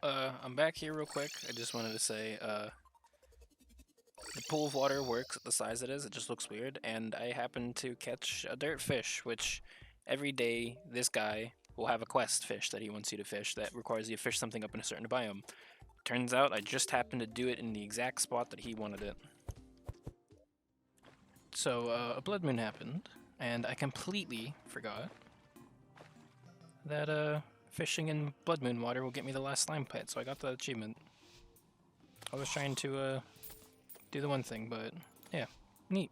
I'm back here real quick. I just wanted to say, the pool of water works at the size it is. It just looks weird, and I happened to catch a dirt fish, which every day this guy will have a quest fish that he wants you to fish that requires you to fish something up in a certain biome. Turns out I just happened to do it in the exact spot that he wanted it. So a blood moon happened, and I completely forgot that fishing in blood moon water will get me the last slime pet. So I got the achievement. I was trying to do the one thing, but yeah, neat.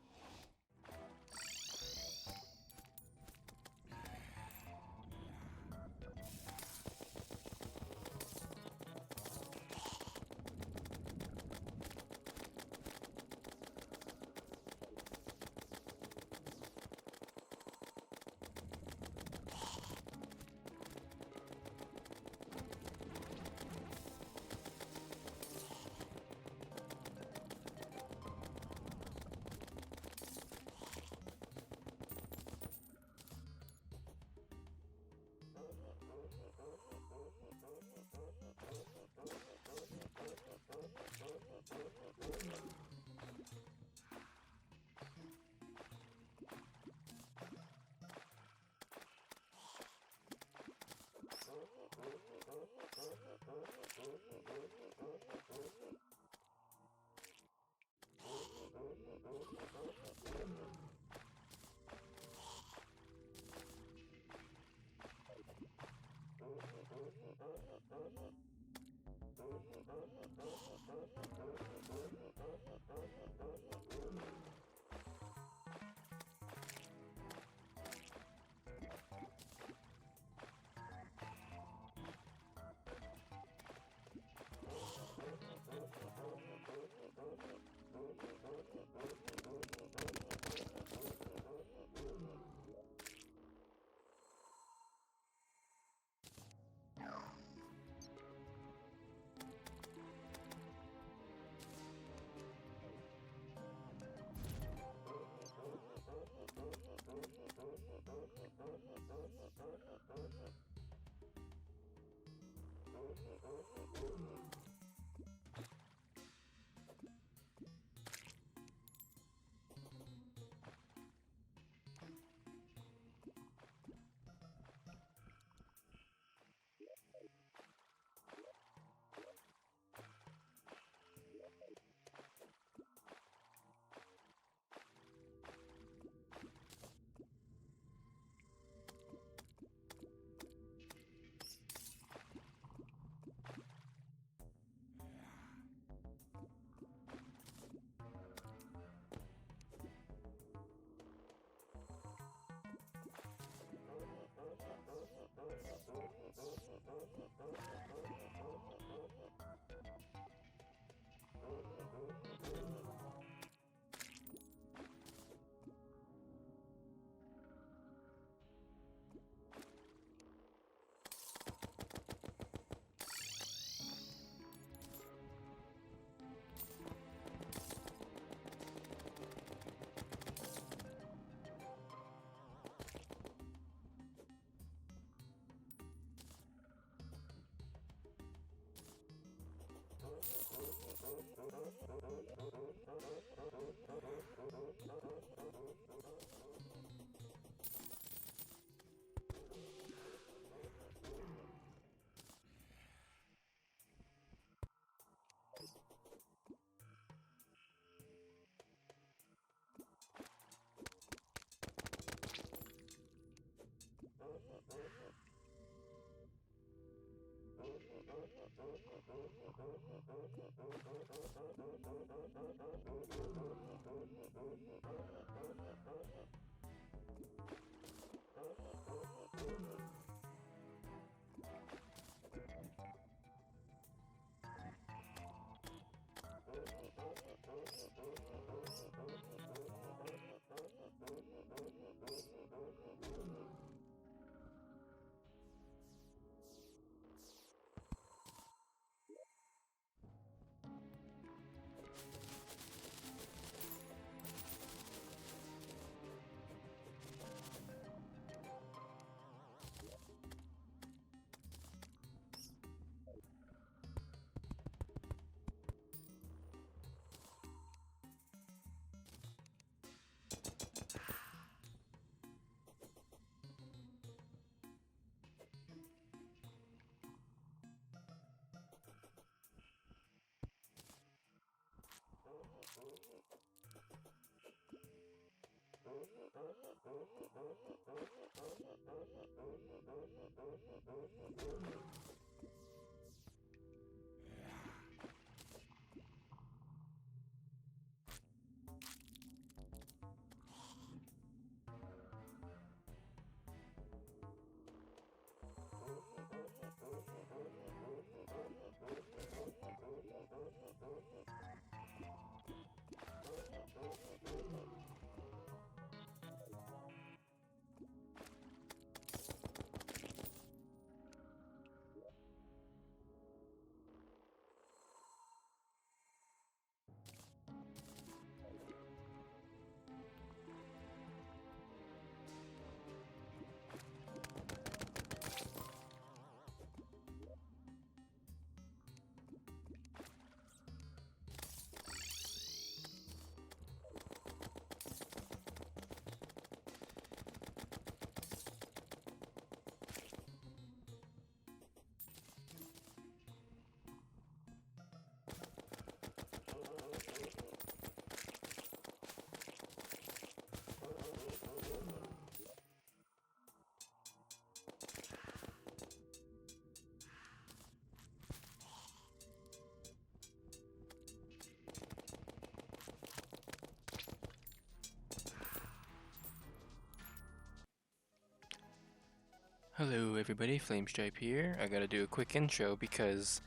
Hello everybody, Flamestripe here. I gotta do a quick intro because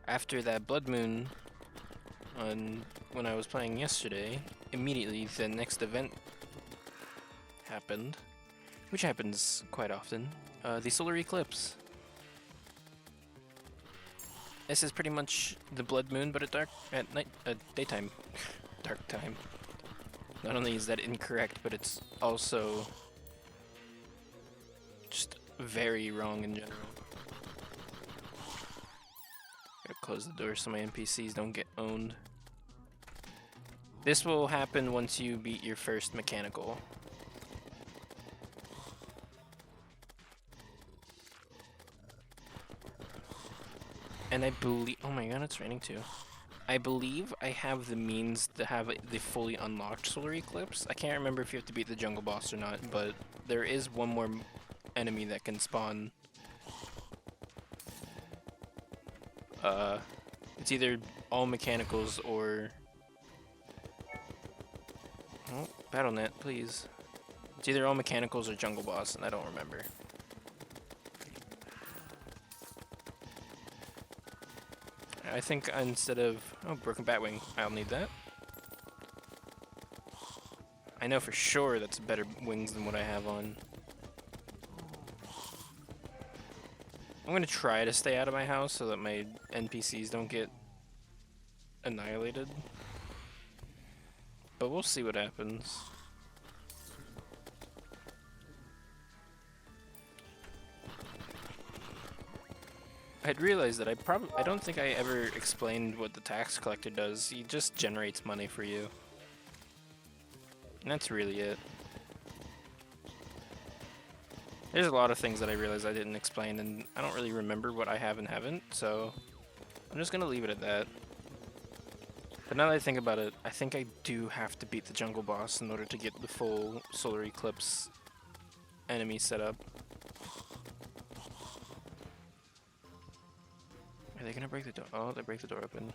after that blood moon when I was playing yesterday, immediately the next event happened, which happens quite often, the Solar Eclipse. This is pretty much the blood moon, but at night, daytime, dark time. Not only is that incorrect, but it's also just very wrong in general. Gotta close the door so my NPCs don't get owned. This will happen once you beat your first mechanical. And I believe, oh my god, it's raining too. I believe I have the means to have the fully unlocked Solar Eclipse. I can't remember if you have to beat the jungle boss or not, but there is one more enemy that can spawn. It's either all mechanicals or... Oh, BattleNet, please. It's either all mechanicals or jungle boss, and I don't remember. I think instead of... Oh, Broken Batwing. I'll need that. I know for sure that's better wings than what I have on. I'm gonna try to stay out of my house so that my NPCs don't get annihilated. But we'll see what happens. I'd realized that I don't think I ever explained what the tax collector does. He just generates money for you. And that's really it. There's a lot of things that I realized I didn't explain, and I don't really remember what I have and haven't, so I'm just gonna leave it at that. But now that I think about it, I think I do have to beat the jungle boss in order to get the full Solar Eclipse enemy set up. Are they gonna break the door? Oh, they break the door open.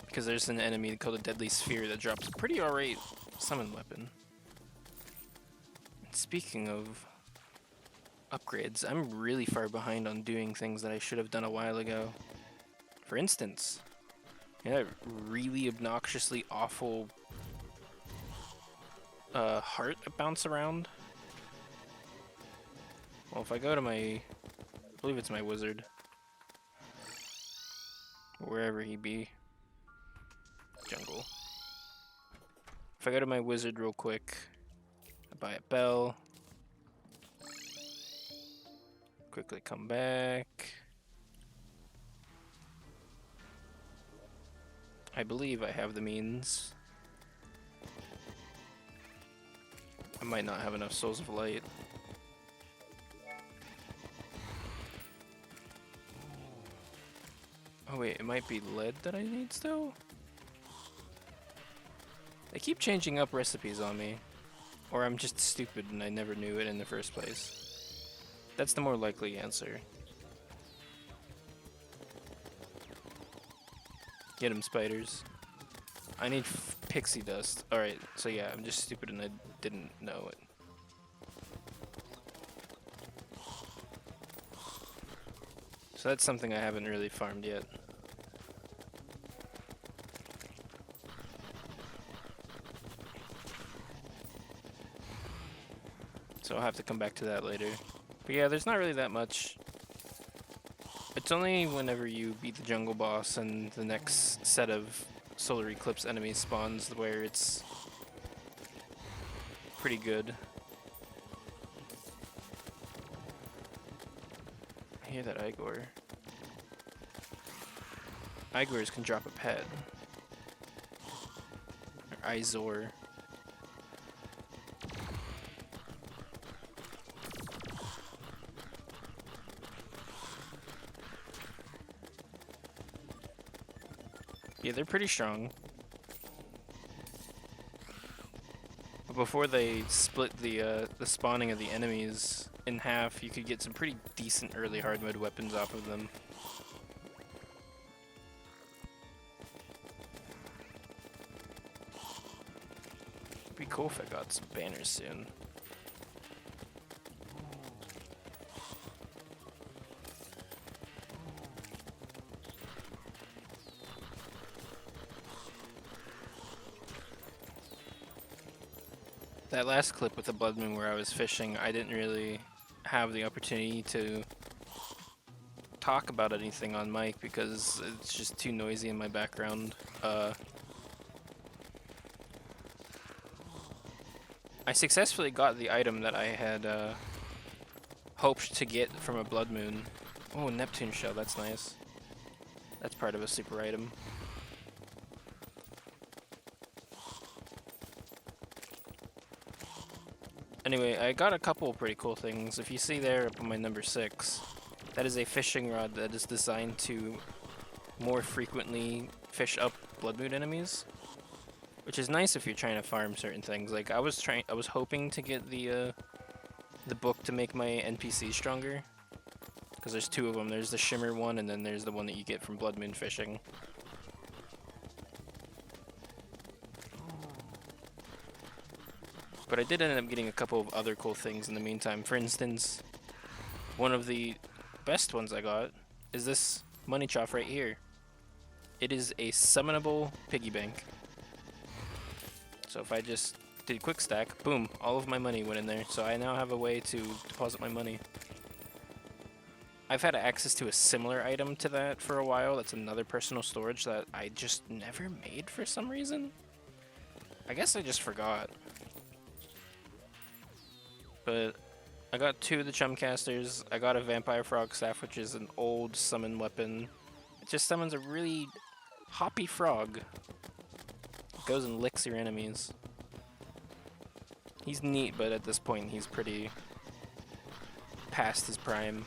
Because there's an enemy called a Deadly Sphere that drops a pretty alright summon weapon. And speaking of upgrades, I'm really far behind on doing things that I should have done a while ago. For instance, that really obnoxiously awful heart bounce around. Well, if I go to my, I believe it's my wizard, wherever he be, jungle. If I go to my wizard real quick, I buy a bell, quickly come back. I believe I have the means. I might not have enough Souls of Light. Oh wait, it might be lead that I need still? They keep changing up recipes on me. Or I'm just stupid and I never knew it in the first place. That's the more likely answer. Get 'em, spiders. I need pixie dust. Alright, so yeah, I'm just stupid and I didn't know it. So that's something I haven't really farmed yet. So I'll have to come back to that later. But yeah, there's not really that much. It's only whenever you beat the jungle boss and the next set of Solar Eclipse enemies spawns where it's pretty good. I hear that Igor. Igors can drop a pet. Or Izor. Yeah, they're pretty strong. But before they split the spawning of the enemies in half, you could get some pretty decent early hard mode weapons off of them. It'd be cool if I got some banners soon. That last clip with the blood moon where I was fishing, I didn't really have the opportunity to talk about anything on mic because it's just too noisy in my background. I successfully got the item that I had hoped to get from a blood moon. Oh, Neptune shell, that's nice. That's part of a super item. Anyway, I got a couple pretty cool things. If you see there up on my number 6, that is a fishing rod that is designed to more frequently fish up blood moon enemies, which is nice if you're trying to farm certain things. Like I was hoping to get the book to make my NPC stronger, because there's 2 of them. There's the shimmer one, and then there's the one that you get from blood moon fishing. But I did end up getting a couple of other cool things in the meantime. For instance, one of the best ones I got is this money trough right here. It is a summonable piggy bank. So if I just did quick stack, boom, all of my money went in there. So I now have a way to deposit my money. I've had access to a similar item to that for a while. That's another personal storage that I just never made for some reason. I guess I just forgot. But I got 2 of the Chumcasters. I got a Vampire Frog Staff, which is an old summon weapon. It just summons a really hoppy frog. It goes and licks your enemies. He's neat, but at this point he's pretty past his prime.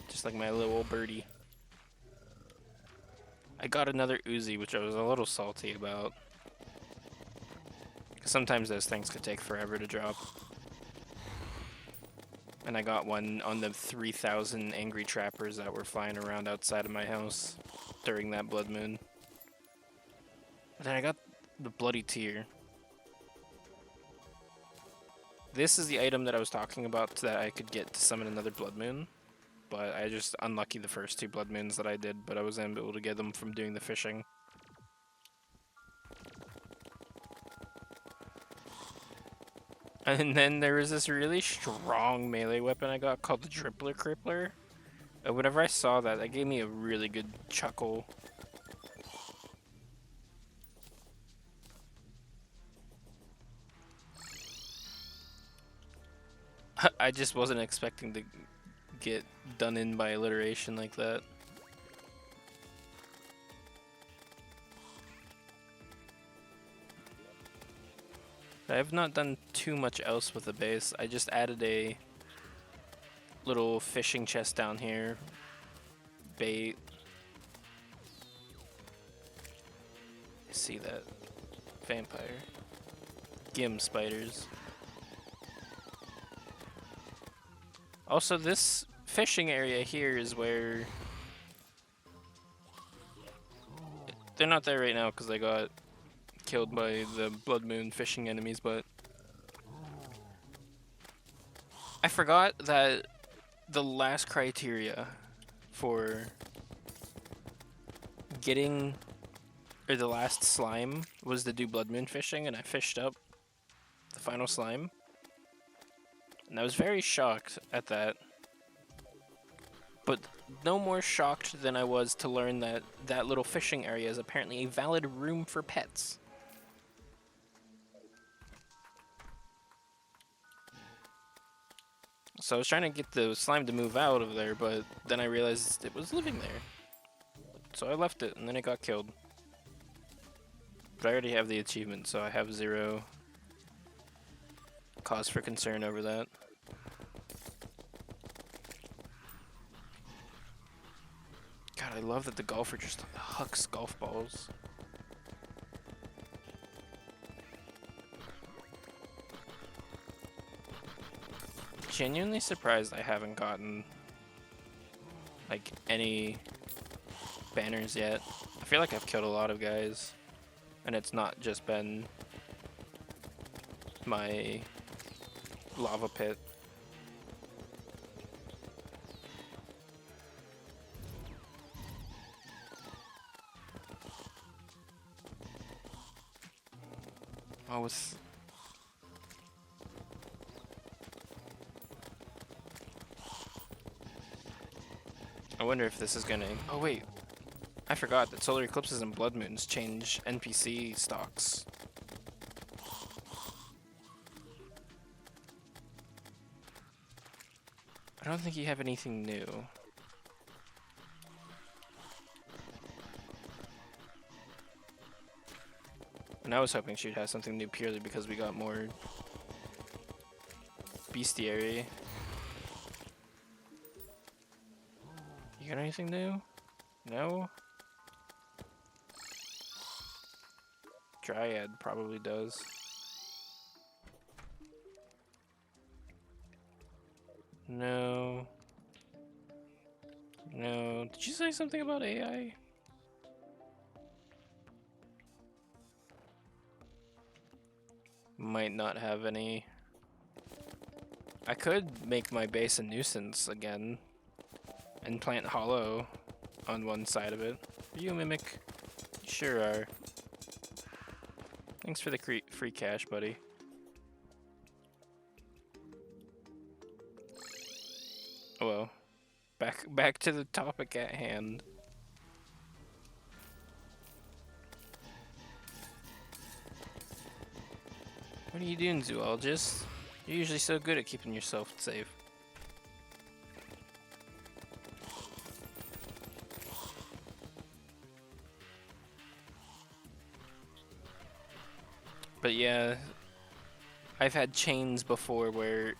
Just like my little old birdie. I got another Uzi, which I was a little salty about. Because sometimes those things could take forever to drop. And I got one on the 3,000 angry trappers that were flying around outside of my house during that blood moon. And then I got the bloody tear. This is the item that I was talking about that I could get to summon another blood moon. But I just unlucky the first 2 blood moons that I did, but I was able to get them from doing the fishing. And then there was this really strong melee weapon I got called the Tripler Crippler. And whenever I saw that, that gave me a really good chuckle. I just wasn't expecting to get done in by alliteration like that. I have not done too much else with the base. I just added a little fishing chest down here, bait, see that vampire. Gim spiders. Also, this fishing area here is where... They're not there right now because they got killed by the Blood Moon fishing enemies, but... I forgot that the last criteria for getting... or the last slime was to do Blood Moon fishing, and I fished up the final slime. And I was very shocked at that. But no more shocked than I was to learn that that little fishing area is apparently a valid room for pets. So I was trying to get the slime to move out of there, but then I realized it was living there. So I left it, and then it got killed. But I already have the achievement, so I have 0 cause for concern over that. God, I love that the golfer just hucks golf balls. Genuinely surprised I haven't gotten like any banners yet. I feel like I've killed a lot of guys, and it's not just been my lava pit. Oh, with I wonder if this is gonna... Oh wait, I forgot that Solar Eclipses and Blood Moons change NPC stocks. I don't think you have anything new. And I was hoping she'd have something new purely because we got more bestiary. You got anything new? No? Dryad probably does. No. No. Did you say something about AI? Might not have any. I could make my base a nuisance again and plant hollow on one side of it. Are you a mimic? You sure are. Thanks for the free cash, buddy. Oh well. Back to the topic at hand. What are you doing, zoologist? You're usually so good at keeping yourself safe. But yeah, I've had chains before where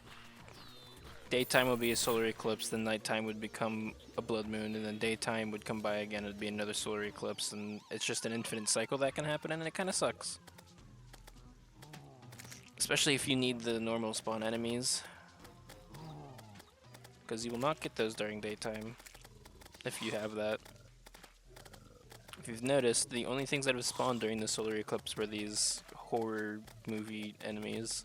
daytime would be a solar eclipse, then nighttime would become a blood moon, and then daytime would come by again, it'd be another solar eclipse, and it's just an infinite cycle that can happen, and it kind of sucks. Especially if you need the normal spawn enemies, because you will not get those during daytime, if you have that. If you've noticed, the only things that have spawned during the solar eclipse were these horror movie enemies.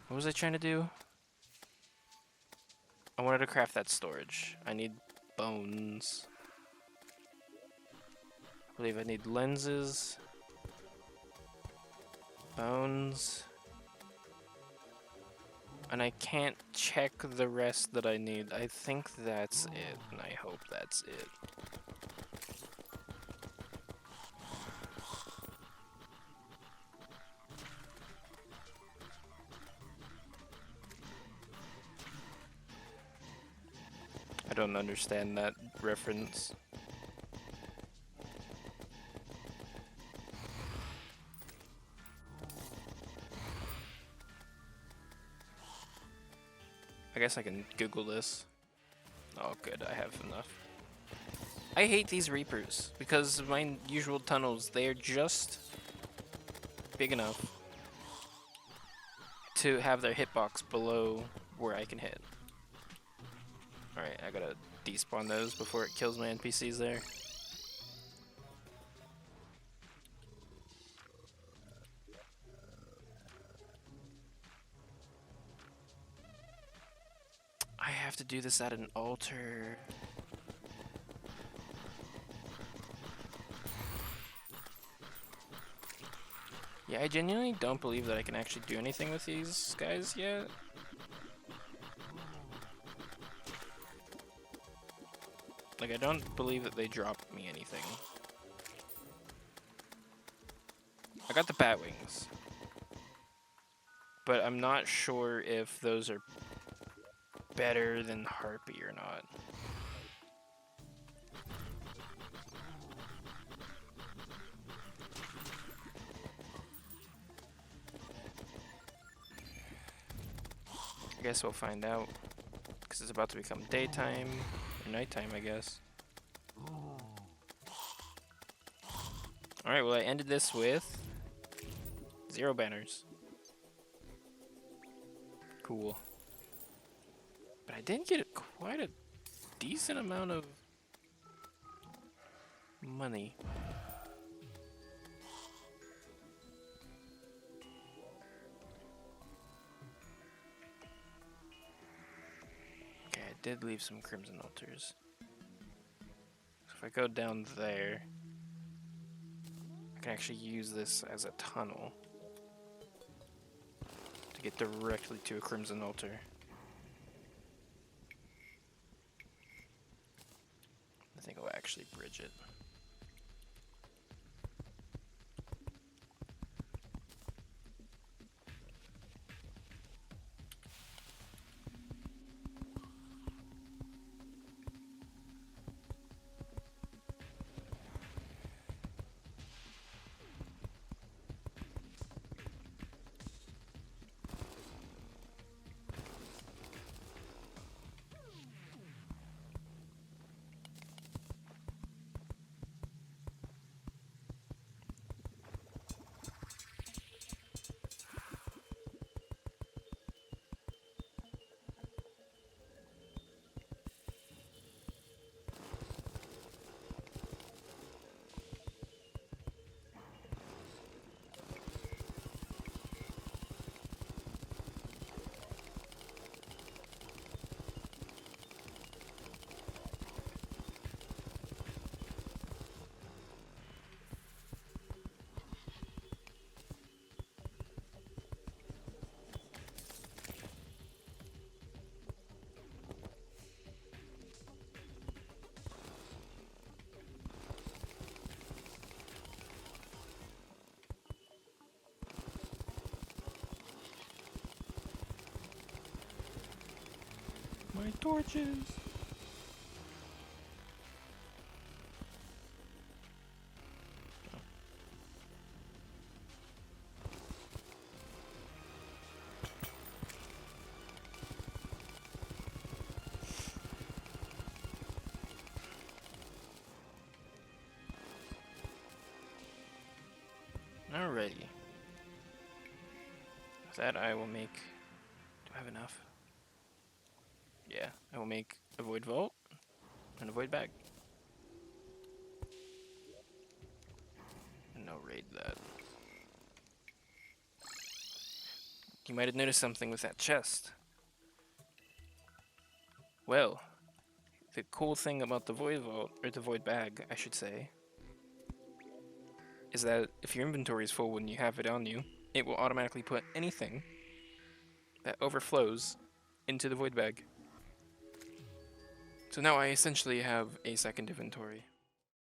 What was I trying to do? I wanted to craft that storage. I need bones. I believe I need lenses, bones, and I can't check the rest that I need. I think that's it, and I hope that's it. I don't understand that reference. I guess I can Google this. Oh good, I have enough. I hate these Reapers because of my usual tunnels. They are just big enough to have their hitbox below where I can hit. Alright, I gotta despawn those before it kills my NPCs there. I have to do this at an altar. Yeah, I genuinely don't believe that I can actually do anything with these guys yet. Like, I don't believe that they dropped me anything. I got the bat wings. But I'm not sure if those are better than Harpy or not. I guess we'll find out. Because it's about to become daytime, or nighttime, I guess. Alright, well I ended this with 0 banners. Cool. But I did get quite a decent amount of money. Okay, I did leave some crimson altars. So if I go down there, I can actually use this as a tunnel to get directly to a crimson altar. I think I'll actually bridge it. My torches! Alrighty. With that I will make... Do I have enough? Yeah, I will make a void vault and a void bag. And I'll raid that. You might have noticed something with that chest. Well, the cool thing about the void vault, or the void bag, I should say, is that if your inventory is full when you have it on you, it will automatically put anything that overflows into the void bag. So now I essentially have a second inventory.